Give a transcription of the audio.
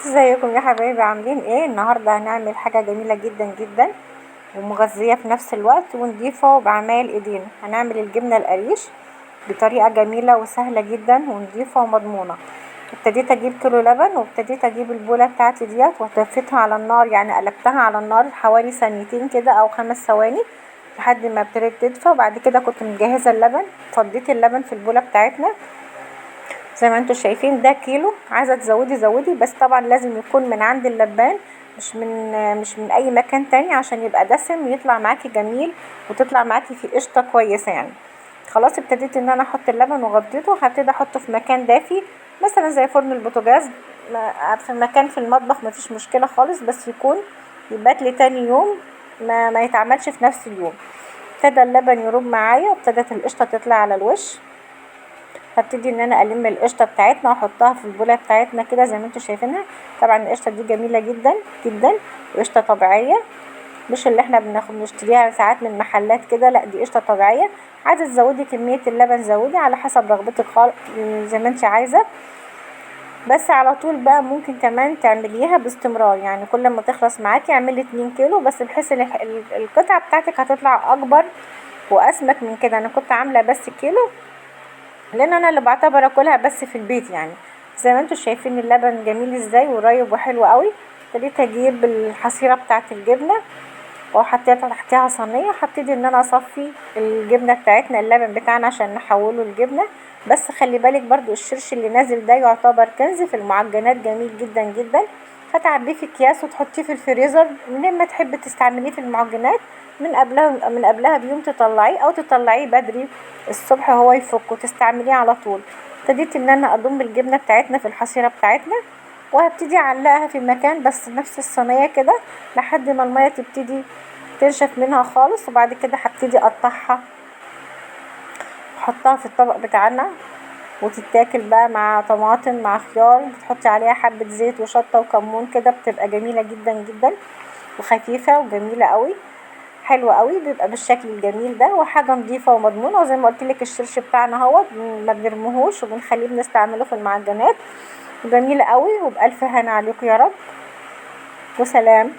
ازيكم يا حبايبي، عاملين ايه؟ النهارده هنعمل حاجه جميله جدا جدا ومغذيه في نفس الوقت ونضيفه وبعمال ايدينا. هنعمل الجبنه القريش بطريقه جميله وسهله جدا ونضيفه ومضمونه. ابتديت اجيب كيلو لبن، وابتديت اجيب البوله بتاعتي ديت وطفيتها على النار، يعني قلبتها على النار حوالي ثانيتين كده او 5 ثواني لحد ما ابتدت تدفى. وبعد كده كنت مجهزه اللبن، فضيت اللبن في البوله بتاعتنا زي ما انتوا شايفين. ده كيلو، عايزه تزودي زودي، بس طبعا لازم يكون من عند اللبان، مش من اي مكان تاني، عشان يبقى دسم ويطلع معاكي جميل وتطلع معاكي في قشطه كويسه يعني. خلاص ابتديت ان انا احط اللبن وغطيته. هبتدي احطه في مكان دافي مثلا زي فرن البوتاجاز، في مكان في المطبخ مفيش مشكله خالص، بس يكون يبات لي تاني يوم، ما يتعملش في نفس اليوم. ابتدى اللبن يروب معايا وابتدت القشطه تطلع على الوش. هبتدي ان انا الم القشطه بتاعتنا واحطها في البوله بتاعتنا كده زي ما انتوا شايفينها. طبعا القشطه دي جميله جدا جدا، قشطه طبيعيه، مش اللي احنا بنشتريها ساعات من محلات كده، لا دي قشطه طبيعيه. عايزه تزودي كميه اللبن زودي على حسب رغبتك زي ما انت عايزه. بس على طول بقى ممكن كمان تعمليها باستمرار، يعني كل ما تخلص معاكي اعملي 2 كيلو بس، بحيث ان القطعه بتاعتك هتطلع اكبر واسمك من كده. انا كنت عامله بس كيلو لان انا اللي بعتبر اكلها بس في البيت يعني. زي ما انتوا شايفين اللبن جميل ازاي ورايب وحلو قوي. ابتديت اجيب الحصيره بتاعه الجبنه وحطيتها تحتها صينيه. هبتدي ان انا اصفي الجبنه بتاعتنا، اللبن بتاعنا، عشان نحوله لجبنه. بس خلي بالك برضو الشرش اللي نازل ده يعتبر كنز في المعجنات، جميل جدا جدا. هتعبيه في اكياس وتحطيه في الفريزر، من ما تحبي تستعمليه في المعجنات من قبلها بيوم تطلعيه، او تطلعيه بدري الصبح هو يفك وتستعمليه على طول. ابتديت ان انا اضم الجبنه بتاعتنا في الحصيره بتاعتنا، وهبتدي اعلقها في مكان بس نفس الصينيه كده لحد ما الميه تبتدي تنشف منها خالص. وبعد كده هبتدي اقطعها احطها في الطبق بتاعنا وتتاكل بقى مع طماطم مع خيار، بتحطي عليها حبه زيت وشطه وكمون كده، بتبقى جميله جدا جدا وخفيفه وجميله قوي، حلو قوي، بيبقى بالشكل الجميل ده وحاجه نظيفه ومضمونه. وزي ما قلت لك الشرش بتاعنا اهوت ما بنرميهوش وبنخليه بنستعمله في المعجنات، جميل قوي. وبألف هنا عليكم يا رب، وسلام.